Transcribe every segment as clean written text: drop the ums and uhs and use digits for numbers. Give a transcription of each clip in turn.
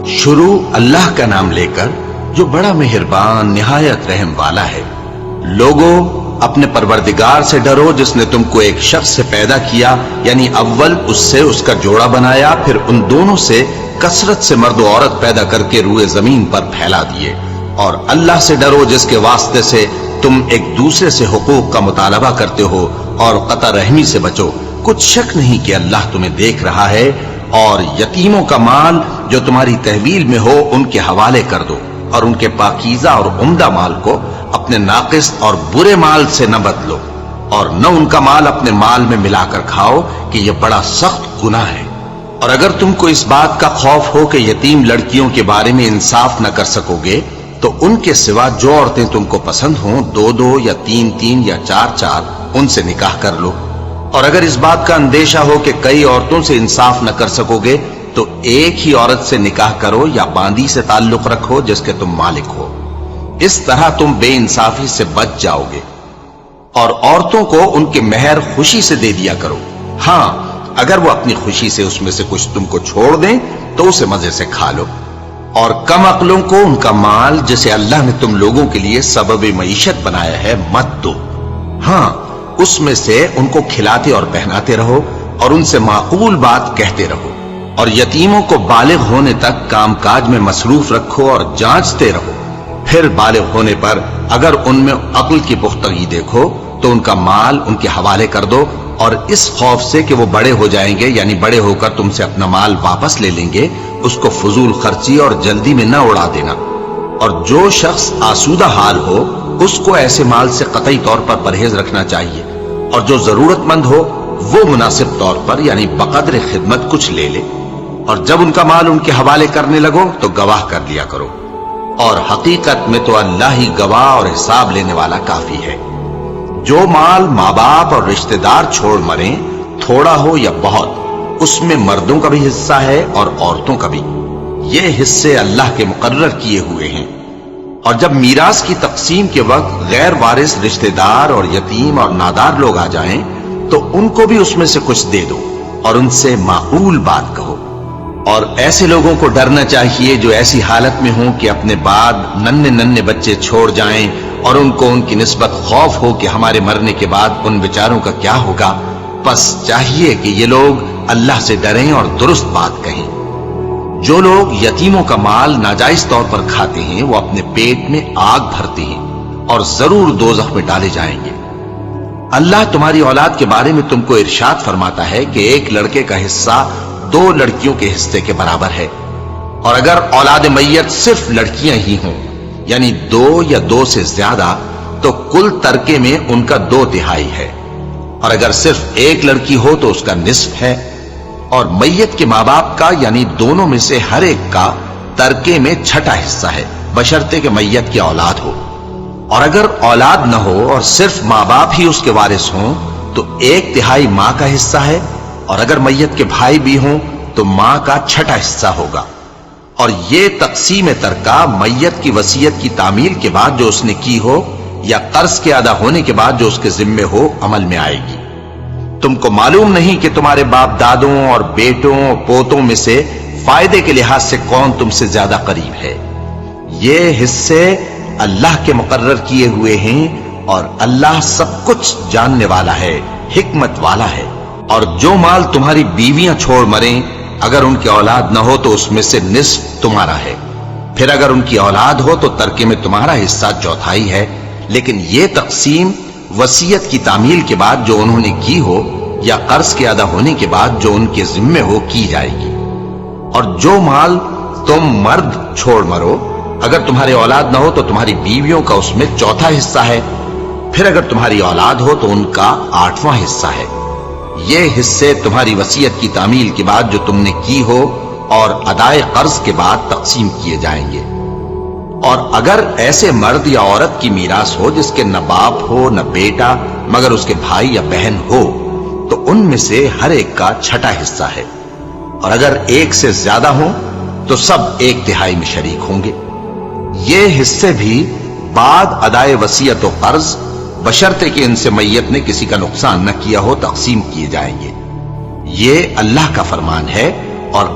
شروع اللہ کا نام لے کر جو بڑا مہربان نہایت رحم والا ہے۔ لوگوں اپنے پروردگار سے ڈرو جس نے تم کو ایک شخص سے پیدا کیا، یعنی اول اس سے اس کا جوڑا بنایا، پھر ان دونوں سے کثرت سے مرد و عورت پیدا کر کے روئے زمین پر پھیلا دیے۔ اور اللہ سے ڈرو جس کے واسطے سے تم ایک دوسرے سے حقوق کا مطالبہ کرتے ہو، اور قطع رحمی سے بچو، کچھ شک نہیں کہ اللہ تمہیں دیکھ رہا ہے۔ اور یتیموں کا مال جو تمہاری تحویل میں ہو ان کے حوالے کر دو، اور ان کے پاکیزہ اور عمدہ مال کو اپنے ناقص اور برے مال سے نہ بدلو، اور نہ ان کا مال اپنے مال میں ملا کر کھاؤ کہ یہ بڑا سخت گناہ ہے۔ اور اگر تم کو اس بات کا خوف ہو کہ یتیم لڑکیوں کے بارے میں انصاف نہ کر سکو گے، تو ان کے سوا جو عورتیں تم کو پسند ہوں، 2 یا 3 یا 4 ان سے نکاح کر لو۔ اور اگر اس بات کا اندیشہ ہو کہ کئی عورتوں سے انصاف نہ کر سکو گے، تو ایک ہی عورت سے نکاح کرو یا باندی سے تعلق رکھو جس کے تم مالک ہو۔ اس طرح تم بے انصافی سے بچ جاؤ گے۔ اور عورتوں کو ان کے مہر خوشی سے دے دیا کرو، ہاں اگر وہ اپنی خوشی سے اس میں سے کچھ تم کو چھوڑ دیں تو اسے مزے سے کھا لو۔ اور کم عقلوں کو ان کا مال جسے اللہ نے تم لوگوں کے لیے سبب معیشت بنایا ہے مت دو، ہاں اس میں سے ان کو کھلاتے اور پہناتے رہو، اور ان سے معقول بات کہتے رہو۔ اور یتیموں کو بالغ ہونے تک کام کاج میں مصروف رکھو اور جانچتے رہو، پھر بالغ ہونے پر اگر ان میں عقل کی پختگی دیکھو تو ان کا مال ان کے حوالے کر دو، اور اس خوف سے کہ وہ بڑے ہو جائیں گے، یعنی بڑے ہو کر تم سے اپنا مال واپس لے لیں گے، اس کو فضول خرچی اور جلدی میں نہ اڑا دینا۔ اور جو شخص آسودہ حال ہو اس کو ایسے مال سے قطعی طور پر پرہیز رکھنا چاہیے، اور جو ضرورت مند ہو وہ مناسب طور پر یعنی بقدر خدمت کچھ لے لے۔ اور جب ان کا مال ان کے حوالے کرنے لگو تو گواہ کر لیا کرو، اور حقیقت میں تو اللہ ہی گواہ اور حساب لینے والا کافی ہے۔ جو مال ماں باپ اور رشتہ دار چھوڑ مریں، تھوڑا ہو یا بہت، اس میں مردوں کا بھی حصہ ہے اور عورتوں کا بھی، یہ حصے اللہ کے مقرر کیے ہوئے ہیں۔ اور جب میراث کی تقسیم کے وقت غیر وارث رشتہ دار اور یتیم اور نادار لوگ آ جائیں تو ان کو بھی اس میں سے کچھ دے دو، اور ان سے معقول بات کہو۔ اور ایسے لوگوں کو ڈرنا چاہیے جو ایسی حالت میں ہوں کہ اپنے بعد ننھے بچے چھوڑ جائیں، اور ان کو ان کی نسبت خوف ہو کہ ہمارے مرنے کے بعد ان بیچاروں کا کیا ہوگا۔ پس چاہیے کہ یہ لوگ اللہ سے ڈریں اور درست بات کہیں۔ جو لوگ یتیموں کا مال ناجائز طور پر کھاتے ہیں وہ اپنے پیٹ میں آگ بھرتے ہیں اور ضرور دوزخ میں ڈالے جائیں گے۔ اللہ تمہاری اولاد کے بارے میں تم کو ارشاد فرماتا ہے کہ ایک لڑکے کا حصہ 2 لڑکیوں کے حصے کے برابر ہے، اور اگر اولاد میت صرف لڑکیاں ہی ہوں یعنی 2 یا 2 سے زیادہ تو کل ترکے میں ان کا 2/3 ہے، اور اگر صرف ایک لڑکی ہو تو اس کا نصف ہے۔ اور میت کے ماں باپ کا یعنی دونوں میں سے ہر ایک کا ترکے میں 6واں حصہ ہے، بشرطے کہ میت کی اولاد ہو۔ اور اگر اولاد نہ ہو اور صرف ماں باپ ہی اس کے وارث ہوں تو 1/3 ماں کا حصہ ہے، اور اگر میت کے بھائی بھی ہوں تو ماں کا 6واں حصہ ہوگا۔ اور یہ تقسیم ترکہ میت کی وصیت کی تعمیل کے بعد جو اس نے کی ہو یا قرض کے ادا ہونے کے بعد جو اس کے ذمے ہو عمل میں آئے گی۔ تم کو معلوم نہیں کہ تمہارے باپ دادوں اور بیٹوں اور پوتوں میں سے فائدے کے لحاظ سے کون تم سے زیادہ قریب ہے۔ یہ حصے اللہ کے مقرر کیے ہوئے ہیں، اور اللہ سب کچھ جاننے والا ہے، حکمت والا ہے۔ اور جو مال تمہاری بیویاں چھوڑ مریں اگر ان کی اولاد نہ ہو تو اس میں سے نصف تمہارا ہے، پھر اگر ان کی اولاد ہو تو ترکے میں تمہارا حصہ 1/4 ہے، لیکن یہ تقسیم وصیت کی تعمیل کے بعد جو انہوں نے کی ہو یا قرض کے ادا ہونے کے بعد جو ان کے ذمے ہو کی جائے گی۔ اور جو مال تم مرد چھوڑ مرو اگر تمہارے اولاد نہ ہو تو تمہاری بیویوں کا اس میں 1/4 حصہ ہے، پھر اگر تمہاری اولاد ہو تو ان کا 8واں حصہ ہے۔ یہ حصے تمہاری وصیت کی تعمیل کے بعد جو تم نے کی ہو اور ادائے قرض کے بعد تقسیم کیے جائیں گے۔ اور اگر ایسے مرد یا عورت کی میراث ہو جس کے نہ باپ ہو نہ بیٹا مگر اس کے بھائی یا بہن ہو تو ان میں سے ہر ایک کا 6واں حصہ ہے، اور اگر ایک سے زیادہ ہوں تو سب 1/3 میں شریک ہوں گے۔ یہ حصے بھی بعد ادائے وصیت و قرض بشرطے کہ ان سے میت نے کسی کا نقصان نہ کیا ہو تقسیم کیے جائیں گے۔ یہ اللہ کا فرمان ہے اور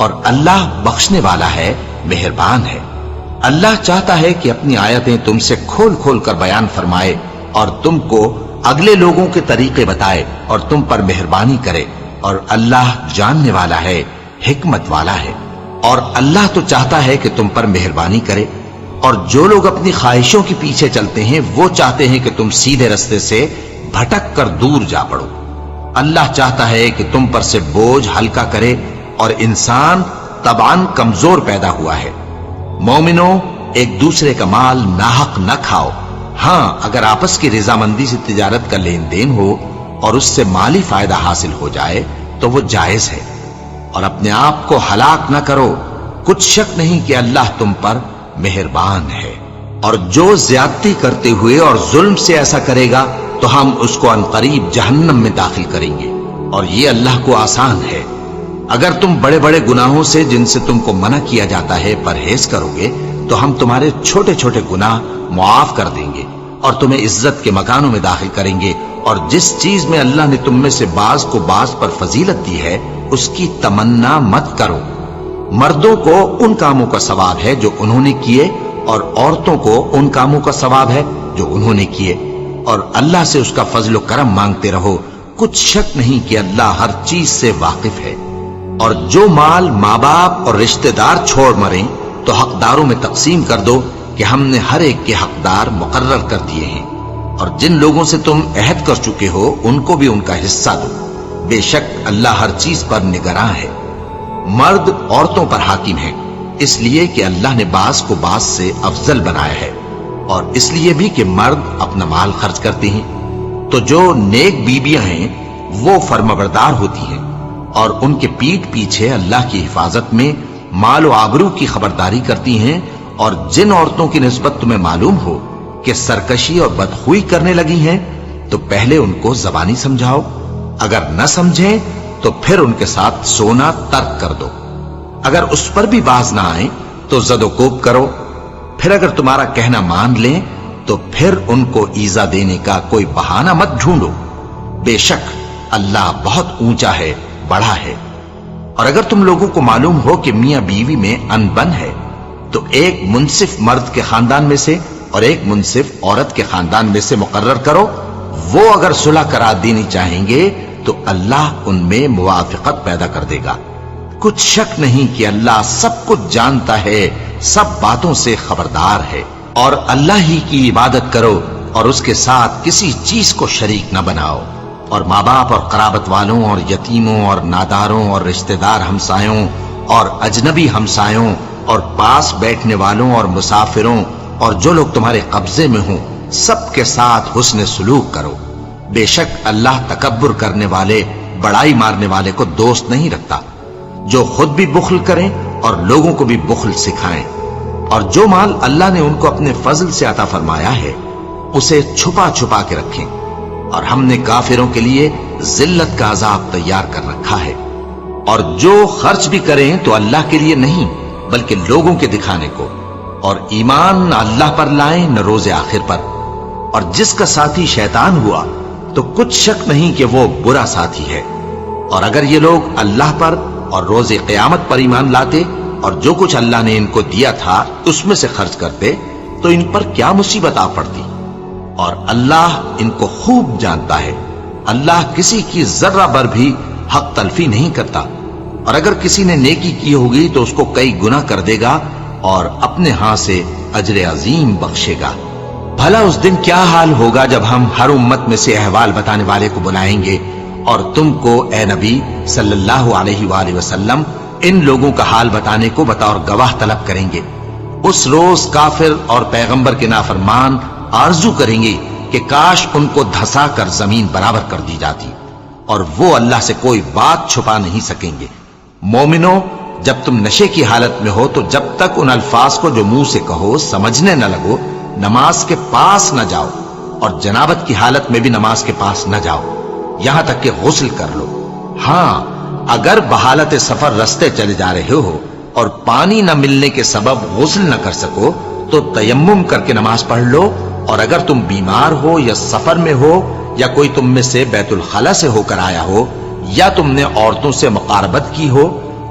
اور اللہ بخشنے والا ہے، مہربان ہے۔ اللہ چاہتا ہے کہ اپنی آیتیں تم سے کھول کھول کر بیان فرمائے اور تم کو اگلے لوگوں کے طریقے بتائے اور تم پر مہربانی کرے، اور اللہ جاننے والا ہے، حکمت والا ہے۔ اور اللہ تو چاہتا ہے کہ تم پر مہربانی کرے، اور جو لوگ اپنی خواہشوں کے پیچھے چلتے ہیں وہ چاہتے ہیں کہ تم سیدھے رستے سے بھٹک کر دور جا پڑو۔ اللہ چاہتا ہے کہ تم پر سے بوجھ ہلکا کرے، اور انسان طبعاً کمزور پیدا ہوا ہے۔ مومنوں، ایک دوسرے کا مال ناحق نہ کھاؤ۔ ہاں، اگر آپس کی رضامندی سے تجارت کا لین دین ہو اور اس سے مالی فائدہ حاصل ہو جائے تو وہ جائز ہے، اور اپنے آپ کو ہلاک نہ کرو، کچھ شک نہیں کہ اللہ تم پر مہربان ہے۔ اور جو زیادتی کرتے ہوئے اور ظلم سے ایسا کرے گا تو ہم اس کو عنقریب جہنم میں داخل کریں گے، اور یہ اللہ کو آسان ہے۔ اگر تم بڑے بڑے گناہوں سے جن سے تم کو منع کیا جاتا ہے پرہیز کرو گے تو ہم تمہارے چھوٹے چھوٹے گناہ معاف کر دیں گے اور تمہیں عزت کے مکانوں میں داخل کریں گے۔ اور جس چیز میں اللہ نے تم میں سے بعض کو بعض پر فضیلت دی ہے اس کی تمنا مت کرو۔ مردوں کو ان کاموں کا ثواب ہے جو انہوں نے کیے، اور عورتوں کو ان کاموں کا ثواب ہے جو انہوں نے کیے، اور اللہ سے اس کا فضل و کرم مانگتے رہو، کچھ شک نہیں کہ اللہ ہر چیز سے واقف ہے۔ اور جو مال ماں باپ اور رشتہ دار چھوڑ مریں تو حقداروں میں تقسیم کر دو کہ ہم نے ہر ایک کے حقدار مقرر کر دیے ہیں، اور جن لوگوں سے تم عہد کر چکے ہو ان کو بھی ان کا حصہ دو، بے شک اللہ ہر چیز پر نگراں ہے۔ مرد عورتوں پر حاکم ہے، اس لیے کہ اللہ نے بعض کو بعض سے افضل بنایا ہے، اور اس لیے بھی کہ مرد اپنا مال خرچ کرتے ہیں۔ تو جو نیک بیویاں ہیں وہ فرمانبردار ہوتی ہیں، اور ان کے پیٹھ پیچھے اللہ کی حفاظت میں مال و آبرو کی خبرداری کرتی ہیں۔ اور جن عورتوں کی نسبت تمہیں معلوم ہو کہ سرکشی اور بدخوئی کرنے لگی ہیں تو پہلے ان کو زبانی سمجھاؤ، اگر نہ سمجھیں تو پھر ان کے ساتھ سونا ترک کر دو۔ اگر اس پر بھی باز نہ آئیں تو زد و کوب کرو، پھر اگر تمہارا کہنا مان لیں تو پھر ان کو ایذا دینے کا کوئی بہانہ مت ڈھونڈو، بے شک اللہ بہت اونچا ہے، بڑا ہے۔ اور اگر تم لوگوں کو معلوم ہو کہ میاں بیوی میں انبن ہے تو ایک منصف مرد کے خاندان میں سے اور ایک منصف عورت کے خاندان میں سے مقرر کرو، وہ اگر صلح کرا دینی چاہیں گے تو اللہ ان میں موافقت پیدا کر دے گا۔ کچھ شک نہیں کہ اللہ سب کچھ جانتا ہے، سب باتوں سے خبردار ہے۔ اور اللہ ہی کی عبادت کرو اور اس کے ساتھ کسی چیز کو شریک نہ بناؤ، اور ماں باپ اور قرابت والوں اور یتیموں اور ناداروں اور رشتہ دار ہمسایوں اور اجنبی ہمسایوں اور پاس بیٹھنے والوں اور مسافروں اور جو لوگ تمہارے قبضے میں ہوں سب کے ساتھ حسن سلوک کرو، بے شک اللہ تکبر کرنے والے، بڑائی مارنے والے کو دوست نہیں رکھتا۔ جو خود بھی بخل کریں اور لوگوں کو بھی بخل سکھائیں، اور جو مال اللہ نے ان کو اپنے فضل سے عطا فرمایا ہے اسے چھپا چھپا کے رکھیں، اور ہم نے کافروں کے لیے ذلت کا عذاب تیار کر رکھا ہے۔ اور جو خرچ بھی کریں تو اللہ کے لیے نہیں بلکہ لوگوں کے دکھانے کو، اور ایمان نہ اللہ پر لائیں نہ روز آخر پر۔ اور جس کا ساتھی شیطان ہوا تو کچھ شک نہیں کہ وہ برا ساتھی ہے۔ اور اگر یہ لوگ اللہ پر اور روز قیامت پر ایمان لاتے اور جو کچھ اللہ نے ان کو دیا تھا اس میں سے خرچ کرتے تو ان پر کیا مصیبت آ پڑتی۔ اور اللہ ان کو خوب جانتا ہے، اللہ کسی کی ذرہ بر بھی حق تلفی نہیں کرتا، اور اگر کسی نے نیکی کی ہوگی تو اس کو کئی گنا کر دے گا اور اپنے ہاں سے اجر عظیم بخشے گا۔ بھلا اس دن کیا حال ہوگا جب ہم ہر امت میں سے احوال بتانے والے کو بلائیں گے اور تم کو اے نبی صلی اللہ علیہ وآلہ وسلم ان لوگوں کا حال بتانے کو بطور گواہ طلب کریں گے۔ اس روز کافر اور پیغمبر کے نافرمان آرزو کریں گے کہ کاش ان کو دھسا کر زمین برابر کر دی جاتی، اور وہ اللہ سے کوئی بات چھپا نہیں سکیں گے۔ مومنوں، جب تم نشے کی حالت میں ہو تو جب تک ان الفاظ کو جو منہ سے کہو سمجھنے نہ لگو نماز کے پاس نہ جاؤ، اور جنابت کی حالت میں بھی نماز کے پاس نہ جاؤ یہاں تک کہ غسل کر لو۔ ہاں، اگر بحالت سفر رستے چلے جا رہے ہو اور پانی نہ ملنے کے سبب غسل نہ کر سکو تو تیمم کر کے نماز پڑھ لو، اور اگر تم بیمار ہو یا سفر میں ہو یا کوئی تم میں سے بیت الخلا سے ہو کر آیا ہو یا تم نے عورتوں سے مقاربت کی ہو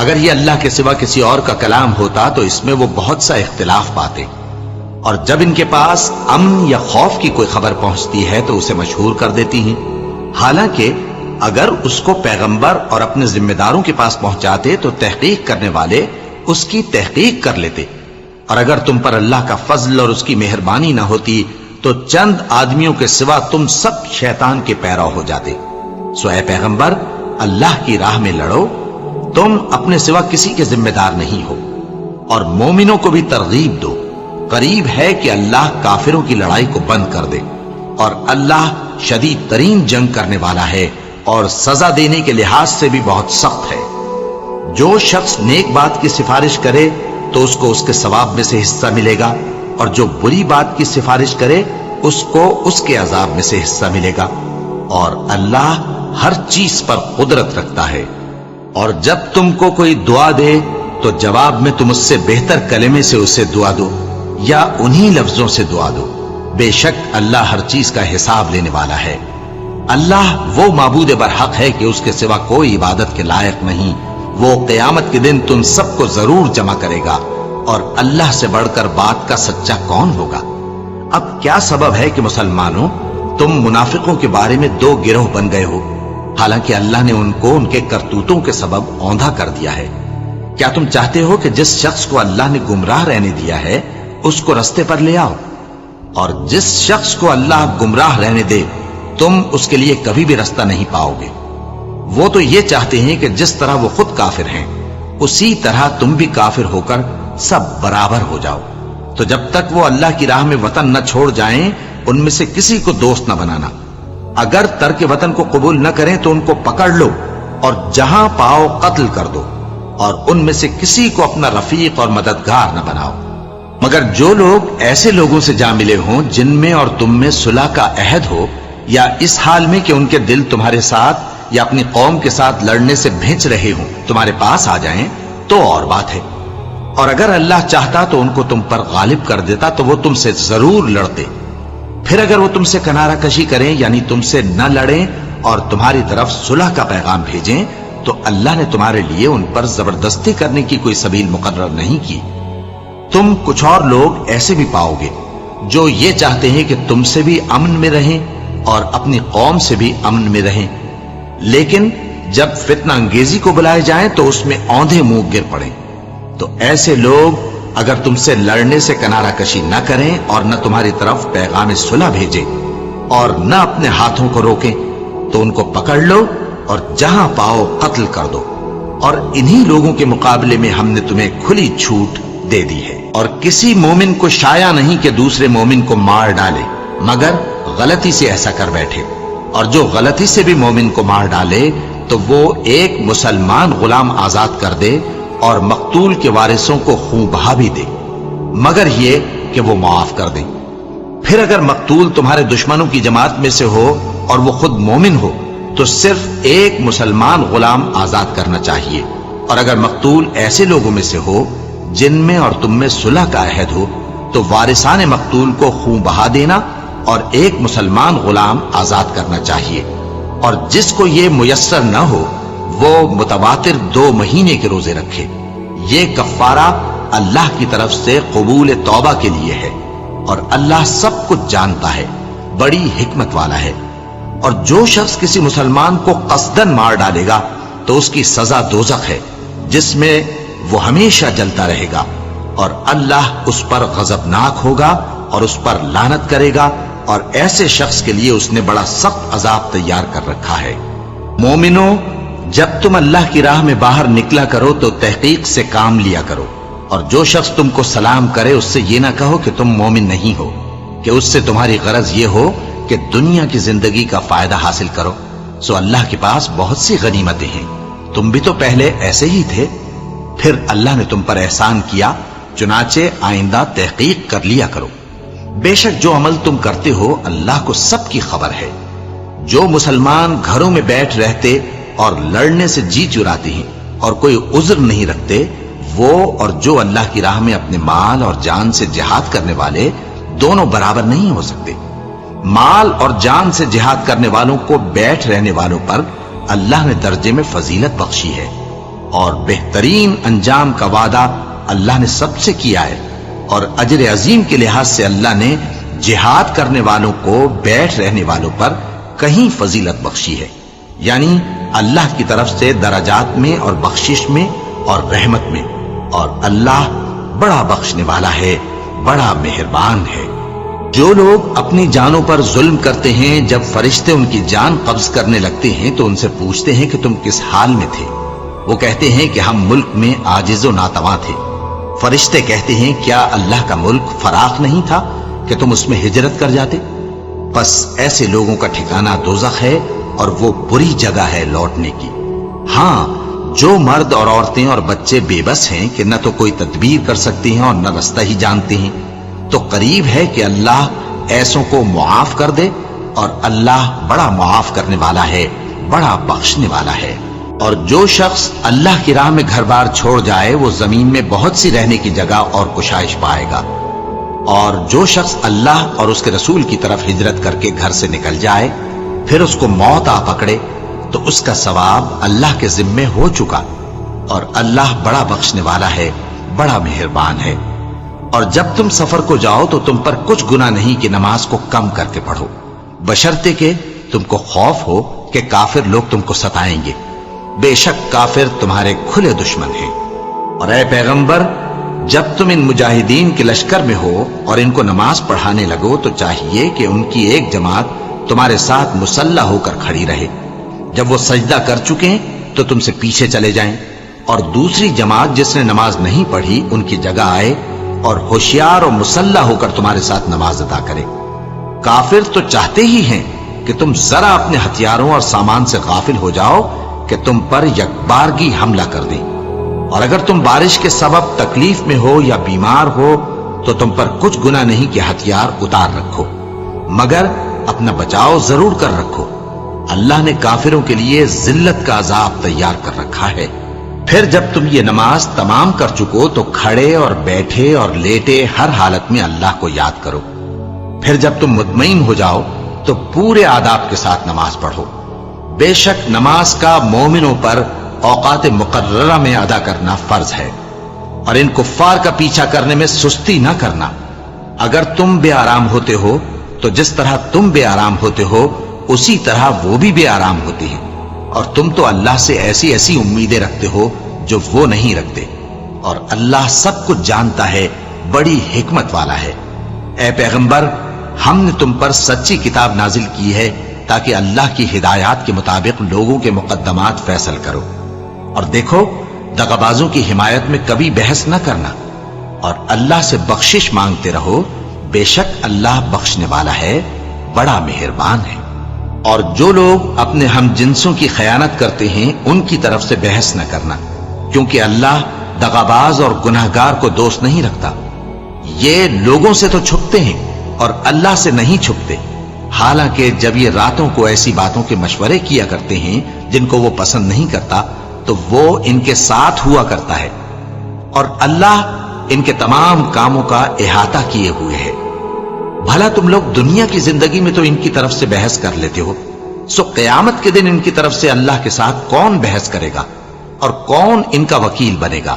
اگر یہ اللہ کے سوا کسی اور کا کلام ہوتا تو اس میں وہ بہت سا اختلاف پاتے، اور جب ان کے پاس امن یا خوف کی کوئی خبر پہنچتی ہے تو اسے مشہور کر دیتی ہیں، حالانکہ اگر اس کو پیغمبر اور اپنے ذمہ داروں کے پاس پہنچاتے تو تحقیق کرنے والے اس کی تحقیق کر لیتے، اور اگر تم پر اللہ کا فضل اور اس کی مہربانی نہ ہوتی تو چند آدمیوں کے سوا تم سب شیطان کے پیرو ہو جاتے۔ سو اے پیغمبر، اللہ کی راہ میں لڑو، تم اپنے سوا کسی کے ذمہ دار نہیں ہو، اور مومنوں کو بھی ترغیب دو، قریب ہے کہ اللہ کافروں کی لڑائی کو بند کر دے، اور اللہ شدید ترین جنگ کرنے والا ہے اور سزا دینے کے لحاظ سے بھی بہت سخت ہے۔ جو شخص نیک بات کی سفارش کرے تو اس کو اس کے ثواب میں سے حصہ ملے گا، اور جو بری بات کی سفارش کرے اس کو اس کے عذاب میں سے حصہ ملے گا، اور اللہ ہر چیز پر قدرت رکھتا ہے۔ اور جب تم کو کوئی دعا دے تو جواب میں تم اس سے بہتر کلمے سے اسے دعا دو یا انہی لفظوں سے دعا دو، بے شک اللہ ہر چیز کا حساب لینے والا ہے۔ اللہ وہ معبود برحق ہے کہ اس کے سوا کوئی عبادت کے لائق نہیں، وہ قیامت کے دن تم سب کو ضرور جمع کرے گا، اور اللہ سے بڑھ کر بات کا سچا کون ہوگا؟ اب کیا سبب ہے کہ مسلمانوں تم منافقوں کے بارے میں دو گروہ بن گئے ہو، حالانکہ اللہ نے ان کو ان کے کرتوتوں کے سبب اوندھا کر دیا ہے؟ کیا تم چاہتے ہو کہ جس شخص کو اللہ نے گمراہ رہنے دیا ہے اس کو رستے پر لے آؤ، اور جس شخص کو اللہ گمراہ رہنے دے تم اس کے لیے کبھی بھی رستہ نہیں پاؤ گے؟ وہ تو یہ چاہتے ہیں کہ جس طرح وہ خود کافر ہیں اسی طرح تم بھی کافر ہو کر سب برابر ہو جاؤ۔ تو جب تک وہ اللہ کی راہ میں وطن نہ چھوڑ جائیں ان میں سے کسی کو دوست نہ بنانا، اگر ترک وطن کو قبول نہ کریں تو ان کو پکڑ لو اور جہاں پاؤ قتل کر دو، اور ان میں سے کسی کو اپنا رفیق اور مددگار نہ بناؤ، مگر جو لوگ ایسے لوگوں سے جا ملے ہوں جن میں اور تم میں صلح کا عہد ہو، یا اس حال میں کہ ان کے دل تمہارے ساتھ یا اپنی قوم کے ساتھ لڑنے سے بھنچ رہے ہوں تمہارے پاس آ جائیں تو اور بات ہے، اور اگر اللہ چاہتا تو ان کو تم پر غالب کر دیتا تو وہ تم سے ضرور لڑتے۔ پھر اگر وہ تم سے کنارہ کشی کریں یعنی تم سے نہ لڑیں اور تمہاری طرف صلح کا پیغام بھیجیں تو اللہ نے تمہارے لیے ان پر زبردستی کرنے کی کوئی سبیل مقرر نہیں کی۔ تم کچھ اور لوگ ایسے بھی پاؤ گے جو یہ چاہتے ہیں کہ تم سے بھی امن میں رہیں اور اپنی قوم سے بھی امن میں رہیں، لیکن جب فتنہ انگیزی کو بلائے جائیں تو اس میں اوندھے منہ گر پڑیں۔ تو ایسے لوگ اگر تم سے لڑنے سے کنارہ کشی نہ کریں اور نہ تمہاری طرف پیغام صلح بھیجیں اور نہ اپنے ہاتھوں کو روکیں تو ان کو پکڑ لو اور جہاں پاؤ قتل کر دو، اور انہی لوگوں کے مقابلے میں ہم نے تمہیں کھلی چھوٹ دے دی ہے۔ اور کسی مومن کو شایع نہیں کہ دوسرے مومن کو مار ڈالے مگر غلطی سے ایسا کر بیٹھے، اور جو غلطی سے بھی مومن کو مار ڈالے تو وہ ایک مسلمان غلام آزاد کر دے اور مقتول کے وارثوں کو خون بہا بھی دے، مگر یہ کہ وہ معاف کر دیں۔ پھر اگر مقتول تمہارے دشمنوں کی جماعت میں سے ہو اور وہ خود مومن ہو تو صرف ایک مسلمان غلام آزاد کرنا چاہیے، اور اگر مقتول ایسے لوگوں میں سے ہو جن میں اور تم میں صلح کا عہد ہو تو وارثان مقتول کو خون بہا دینا اور ایک مسلمان غلام آزاد کرنا چاہیے، اور جس کو یہ میسر نہ ہو وہ متواتر 2 مہینے کے روزے رکھے۔ یہ کفارہ اللہ کی طرف سے قبول توبہ کے لیے ہے، اور اللہ سب کچھ جانتا ہے، بڑی حکمت والا ہے۔ اور جو شخص کسی مسلمان کو قصدن مار ڈالے گا تو اس کی سزا دوزخ ہے جس میں وہ ہمیشہ جلتا رہے گا، اور اللہ اس پر غضبناک ہوگا اور اس پر لعنت کرے گا، اور ایسے شخص کے لیے اس نے بڑا سخت عذاب تیار کر رکھا ہے۔ مومنوں، جب تم اللہ کی راہ میں باہر نکلا کرو تو تحقیق سے کام لیا کرو، اور جو شخص تم کو سلام کرے اس سے یہ نہ کہو کہ تم مومن نہیں ہو، کہ اس سے تمہاری غرض یہ ہو کہ دنیا کی زندگی کا فائدہ حاصل کرو۔ سو اللہ کے پاس بہت سی غنیمتیں ہیں، تم بھی تو پہلے ایسے ہی تھے، پھر اللہ نے تم پر احسان کیا، چنانچہ آئندہ تحقیق کر لیا کرو۔ بے شک جو عمل تم کرتے ہو اللہ کو سب کی خبر ہے۔ جو مسلمان گھروں میں بیٹھ رہتے اور لڑنے سے جی چراتے ہیں اور کوئی عذر نہیں رکھتے، وہ اور جو اللہ کی راہ میں اپنے مال اور جان سے جہاد کرنے والے دونوں برابر نہیں ہو سکتے۔ مال اور جان سے جہاد کرنے والوں کو بیٹھ رہنے والوں پر اللہ نے درجے میں فضیلت بخشی ہے، اور بہترین انجام کا وعدہ اللہ نے سب سے کیا ہے، اور اجر عظیم کے لحاظ سے اللہ نے جہاد کرنے والوں کو بیٹھ رہنے والوں پر کہیں فضیلت بخشی ہے، یعنی اللہ کی طرف سے درجات میں اور بخشش میں اور رحمت میں، اور اللہ بڑا بخشنے والا ہے، بڑا مہربان ہے۔ جو لوگ اپنی جانوں پر ظلم کرتے ہیں، جب فرشتے ان کی جان قبض کرنے لگتے ہیں تو ان سے پوچھتے ہیں کہ تم کس حال میں تھے؟ وہ کہتے ہیں کہ ہم ملک میں عاجز و ناتواں تھے۔ فرشتے کہتے ہیں کیا اللہ کا ملک فراخ نہیں تھا کہ تم اس میں ہجرت کر جاتے؟ بس ایسے لوگوں کا ٹھکانہ دوزخ ہے، اور وہ بری جگہ ہے لوٹنے کی۔ ہاں، جو مرد اور عورتیں اور بچے بے بس ہیں کہ نہ تو کوئی تدبیر کر سکتے ہیں اور نہ رستہ ہی جانتے ہیں، تو قریب ہے کہ اللہ ایسوں کو معاف کر دے، اور اللہ بڑا معاف کرنے والا ہے، بڑا بخشنے والا ہے۔ اور جو شخص اللہ کی راہ میں گھر بار چھوڑ جائے وہ زمین میں بہت سی رہنے کی جگہ اور کشائش پائے گا، اور جو شخص اللہ اور اس کے رسول کی طرف ہجرت کر کے گھر سے نکل جائے پھر اس کو موت آ پکڑے تو اس کا ثواب اللہ کے ذمے ہو چکا، اور اللہ بڑا بخشنے والا ہے، بڑا مہربان ہے۔ اور جب تم سفر کو جاؤ تو تم پر کچھ گناہ نہیں کہ نماز کو کم کر کے پڑھو، بشرطے کہ تم کو خوف ہو کہ کافر لوگ تم کو ستائیں گے، بے شک کافر تمہارے کھلے دشمن ہیں۔ اور اے پیغمبر، جب تم ان مجاہدین کے لشکر میں ہو اور ان کو نماز پڑھانے لگو تو چاہیے کہ ان کی ایک جماعت تمہارے ساتھ مسلح ہو کر کھڑی رہے، جب وہ سجدہ کر چکیں تو تم سے پیچھے چلے جائیں، اور دوسری جماعت جس نے نماز نہیں پڑھی ان کی جگہ آئے اور ہوشیار اور مسلح ہو کر تمہارے ساتھ نماز ادا کرے۔ کافر تو چاہتے ہی ہیں کہ تم ذرا اپنے ہتھیاروں اور سامان سے غافل ہو جاؤ کہ تم پر یکبارگی حملہ کر دیں، اور اگر تم بارش کے سبب تکلیف میں ہو یا بیمار ہو تو تم پر کچھ گناہ نہیں کہ ہتھیار اتار رکھو، مگر اپنا بچاؤ ضرور کر رکھو، اللہ نے کافروں کے لیے ذلت کا عذاب تیار کر رکھا ہے۔ پھر جب تم یہ نماز تمام کر چکو تو کھڑے اور بیٹھے اور لیٹے ہر حالت میں اللہ کو یاد کرو، پھر جب تم مطمئن ہو جاؤ تو پورے آداب کے ساتھ نماز پڑھو۔ بے شک نماز کا مومنوں پر اوقات مقررہ میں ادا کرنا فرض ہے، اور ان کفار کا پیچھا کرنے میں سستی نہ کرنا۔ اگر تم بے آرام ہوتے ہو تو جس طرح تم بے آرام ہوتے ہو اسی طرح وہ بھی بے آرام ہوتے ہیں، اور تم تو اللہ سے ایسی ایسی امیدیں رکھتے ہو جو وہ نہیں رکھتے، اور اللہ سب کچھ جانتا ہے، بڑی حکمت والا ہے۔ اے پیغمبر، ہم نے تم پر سچی کتاب نازل کی ہے تاکہ اللہ کی ہدایات کے مطابق لوگوں کے مقدمات فیصل کرو، اور دیکھو دغابازوں کی حمایت میں کبھی بحث نہ کرنا، اور اللہ سے بخشش مانگتے رہو، بے شک اللہ بخشنے والا ہے، بڑا مہربان ہے۔ اور جو لوگ اپنے ہم جنسوں کی خیانت کرتے ہیں ان کی طرف سے بحث نہ کرنا، کیونکہ اللہ دغاباز اور گناہگار کو دوست نہیں رکھتا۔ یہ لوگوں سے تو چھپتے ہیں اور اللہ سے نہیں چھپتے، حالانکہ جب یہ راتوں کو ایسی باتوں کے مشورے کیا کرتے ہیں جن کو وہ پسند نہیں کرتا تو وہ ان کے ساتھ ہوا کرتا ہے، اور اللہ ان کے تمام کاموں کا احاطہ کیے ہوئے ہے۔ بھلا تم لوگ دنیا کی زندگی میں تو ان کی طرف سے بحث کر لیتے ہو، سو قیامت کے دن ان کی طرف سے اللہ کے ساتھ کون بحث کرے گا اور کون ان کا وکیل بنے گا؟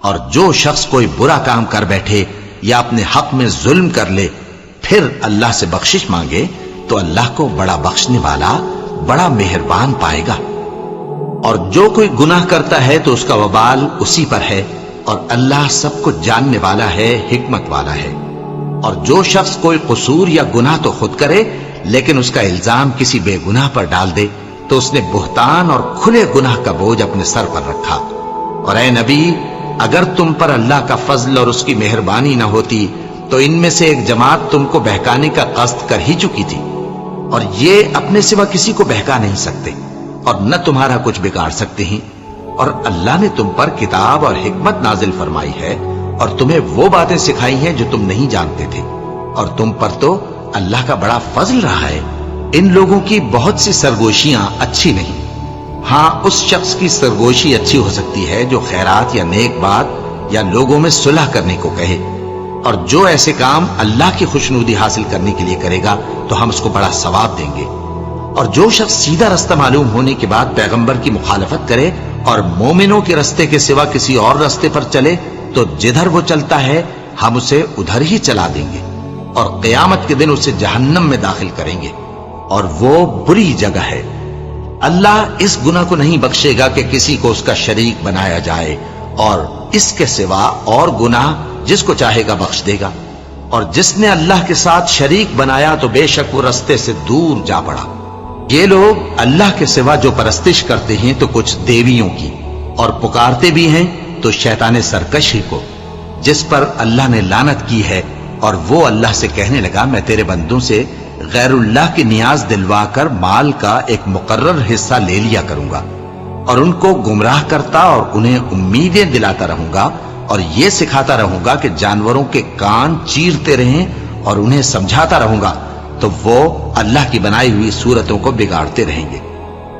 اور جو شخص کوئی برا کام کر بیٹھے یا اپنے حق میں ظلم کر لے پھر اللہ سے بخشش مانگے تو اللہ کو بڑا بخشنے والا، بڑا مہربان پائے گا۔ اور جو کوئی گناہ کرتا ہے تو اس کا وبال اسی پر ہے، اور اللہ سب کچھ جاننے والا ہے، حکمت والا ہے۔ اور جو شخص کوئی قصور یا گناہ تو خود کرے لیکن اس کا الزام کسی بے گناہ پر ڈال دے تو اس نے بہتان اور کھلے گناہ کا بوجھ اپنے سر پر رکھا۔ اور اے نبی، اگر تم پر اللہ کا فضل اور اس کی مہربانی نہ ہوتی تو ان میں سے ایک جماعت تم کو بہکانے کا قصد کر ہی چکی تھی، اور یہ اپنے سوا کسی کو بہکا نہیں سکتے اور نہ تمہارا کچھ بگاڑ سکتے ہیں۔ اور اللہ نے تم پر کتاب اور حکمت نازل فرمائی ہے اور تمہیں وہ باتیں سکھائی ہیں جو تم نہیں جانتے تھے، اور تم پر تو اللہ کا بڑا فضل رہا ہے۔ ان لوگوں کی بہت سی سرگوشیاں اچھی نہیں، ہاں اس شخص کی سرگوشی اچھی ہو سکتی ہے جو خیرات یا نیک بات یا لوگوں میں صلح کرنے کو کہے، اور جو ایسے کام اللہ کی خوشنودی حاصل کرنے کے لیے کرے گا تو ہم اس کو بڑا ثواب دیں گے۔ اور جو شخص سیدھا رستہ معلوم ہونے کے بعد پیغمبر کی مخالفت کرے اور مومنوں کے رستے کے سوا کسی اور رستے پر چلے تو جدھر وہ چلتا ہے ہم اسے ادھر ہی چلا دیں گے، اور قیامت کے دن اسے جہنم میں داخل کریں گے، اور وہ بری جگہ ہے۔ اللہ اس گناہ کو نہیں بخشے گا کہ کسی کو اس کا شریک بنایا جائے، اور اس کے سوا اور گناہ جس کو چاہے گا بخش دے گا، اور جس نے اللہ کے ساتھ شریک بنایا تو بے شک وہ رستے سے دور جا پڑا۔ یہ لوگ اللہ کے سوا جو پرستش کرتے ہیں تو کچھ دیویوں کی، اور پکارتے بھی ہیں تو شیطان سرکشی کو، جس پر اللہ نے لعنت کی ہے، اور وہ اللہ سے کہنے لگا میں تیرے بندوں سے غیر اللہ کی نیاز دلوا کر مال کا ایک مقرر حصہ لے لیا کروں گا، اور ان کو گمراہ کرتا اور انہیں امیدیں دلاتا رہوں گا، اور یہ سکھاتا رہوں گا کہ جانوروں کے کان چیرتے رہیں، اور انہیں سمجھاتا رہوں گا تو وہ اللہ کی بنائی ہوئی صورتوں کو بگاڑتے رہیں گے۔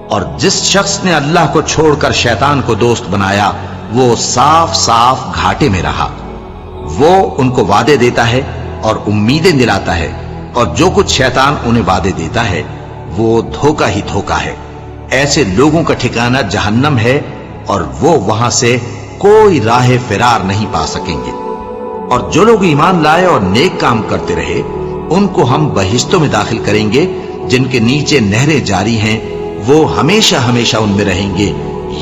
اور جس شخص نے اللہ کو چھوڑ کر شیطان کو دوست بنایا وہ صاف صاف گھاٹے میں رہا۔ وہ ان کو وعدے دیتا ہے اور امیدیں دلاتا ہے، اور جو کچھ شیطان انہیں وعدے دیتا ہے وہ دھوکہ ہی دھوکہ ہے۔ ایسے لوگوں کا ٹھکانہ جہنم ہے، اور وہ وہاں سے کوئی راہ فرار نہیں پا سکیں گے۔ اور جو لوگ ایمان لائے اور نیک کام کرتے رہے ان کو ہم بہشتوں میں داخل کریں گے جن کے نیچے نہریں جاری ہیں، وہ ہمیشہ ہمیشہ ان میں رہیں گے۔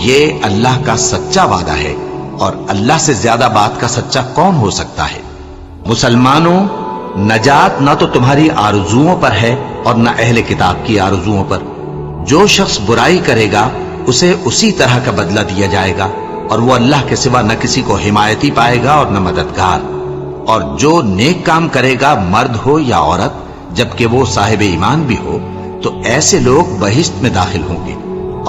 یہ اللہ کا سچا وعدہ ہے، اور اللہ سے زیادہ بات کا سچا کون ہو سکتا ہے؟ مسلمانوں، نجات نہ تو تمہاری آرزوؤں پر ہے اور نہ اہل کتاب کی آرزوؤں پر۔ جو شخص برائی کرے گا اسے اسی طرح کا بدلہ دیا جائے گا، اور وہ اللہ کے سوا نہ کسی کو حمایتی پائے گا اور نہ مددگار۔ اور جو نیک کام کرے گا مرد ہو یا عورت جبکہ وہ صاحب ایمان بھی ہو تو ایسے لوگ بہشت میں داخل ہوں گے،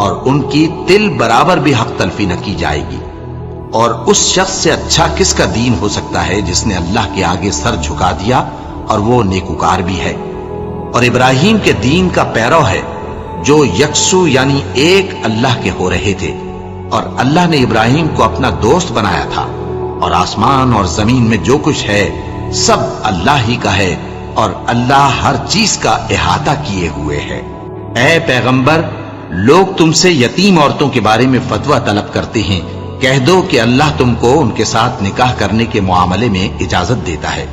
اور ان کی تل برابر بھی حق تلفی نہ کی جائے گی۔ اور اس شخص سے اچھا کس کا دین ہو سکتا ہے جس نے اللہ کے آگے سر جھکا دیا اور وہ نیکوکار بھی ہے، اور ابراہیم کے دین کا پیرو ہے جو یکسو یعنی ایک اللہ کے ہو رہے تھے، اور اللہ نے ابراہیم کو اپنا دوست بنایا تھا، اور آسمان اور زمین میں جو کچھ ہے سب اللہ ہی کا ہے، اور اللہ ہر چیز کا احاطہ کیے ہوئے ہے۔ اے پیغمبر، لوگ تم سے یتیم عورتوں کے بارے میں فتویٰ طلب کرتے ہیں، کہہ دو کہ اللہ تم کو ان کے ساتھ نکاح کرنے کے معاملے میں اجازت دیتا ہے،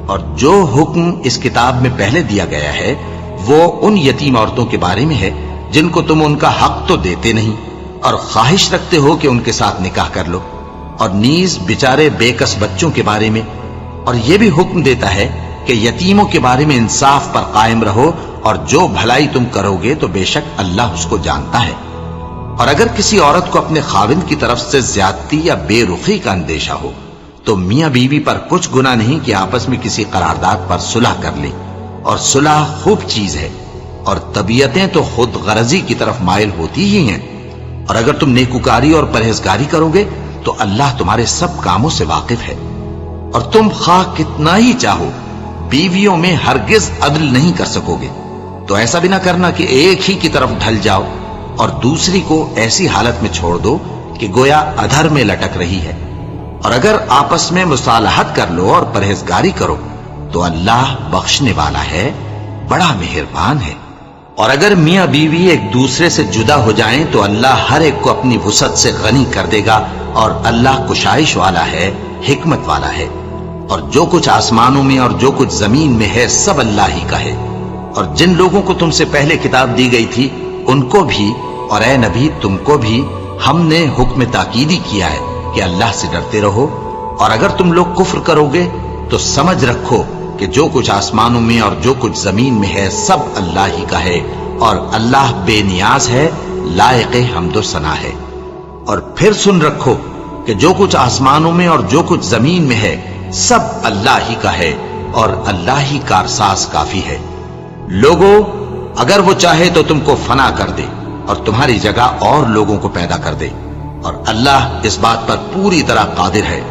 اور جو حکم اس کتاب میں پہلے دیا گیا ہے وہ ان یتیم عورتوں کے بارے میں ہے جن کو تم ان کا حق تو دیتے نہیں، اور خواہش رکھتے ہو کہ ان کے ساتھ نکاح کر لو، اور نیز بیچارے بے کس بچوں کے بارے میں، اور یہ بھی حکم دیتا ہے کہ یتیموں کے بارے میں انصاف پر قائم رہو، اور جو بھلائی تم کرو گے تو بے شک اللہ اس کو جانتا ہے۔ اور اگر کسی عورت کو اپنے خاوند کی طرف سے زیادتی یا بے رخی کا اندیشہ ہو تو میاں بیوی پر کچھ گناہ نہیں کہ آپس میں کسی قرارداد پر صلح کر لیں، اور صلح خوب چیز ہے، اور طبیعتیں تو خود غرضی کی طرف مائل ہوتی ہی ہیں۔ اور اگر تم نیکوکاری اور پرہیزگاری کرو گے تو اللہ تمہارے سب کاموں سے واقف ہے۔ اور تم خواہ کتنا ہی چاہو بیویوں میں ہرگز عدل نہیں کر سکو گے، تو ایسا بھی نہ کرنا کہ ایک ہی کی طرف ڈھل جاؤ اور دوسری کو ایسی حالت میں چھوڑ دو کہ گویا ادھر میں لٹک رہی ہے۔ اور اگر آپس میں مصالحت کر لو اور پرہیزگاری کرو تو اللہ بخشنے والا ہے، بڑا مہربان ہے۔ اور اگر میاں بیوی ایک دوسرے سے جدا ہو جائیں تو اللہ ہر ایک کو اپنی وسعت سے غنی کر دے گا، اور اللہ کشائش والا ہے، حکمت والا ہے۔ اور جو کچھ آسمانوں میں اور جو کچھ زمین میں ہے سب اللہ ہی کا ہے۔ اور جن لوگوں کو تم سے پہلے کتاب دی گئی تھی ان کو بھی اور اے نبی تم کو بھی ہم نے حکم تاکیدی کیا ہے کہ اللہ سے ڈرتے رہو، اور اگر تم لوگ کفر کرو گے تو سمجھ رکھو کہ جو کچھ آسمانوں میں اور جو کچھ زمین میں ہے سب اللہ ہی کا ہے، اور اللہ بے نیاز ہے، لائق حمد و ثنا ہے۔ اور پھر سن رکھو کہ جو کچھ آسمانوں میں اور جو کچھ زمین میں ہے سب اللہ ہی کا ہے، اور اللہ ہی کارساز کافی ہے۔ لوگوں، اگر وہ چاہے تو تم کو فنا کر دے اور تمہاری جگہ اور لوگوں کو پیدا کر دے، اور اللہ اس بات پر پوری طرح قادر ہے۔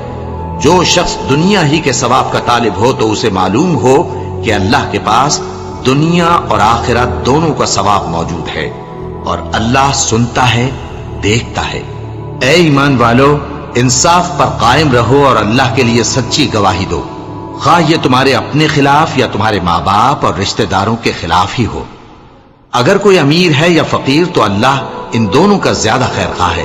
جو شخص دنیا ہی کے ثواب کا طالب ہو تو اسے معلوم ہو کہ اللہ کے پاس دنیا اور آخرت دونوں کا ثواب موجود ہے، اور اللہ سنتا ہے، دیکھتا ہے۔ اے ایمان والو، انصاف پر قائم رہو اور اللہ کے لیے سچی گواہی دو، خواہ یہ تمہارے اپنے خلاف یا تمہارے ماں باپ اور رشتہ داروں کے خلاف ہی ہو۔ اگر کوئی امیر ہے یا فقیر تو اللہ ان دونوں کا زیادہ خیر خواہ ہے۔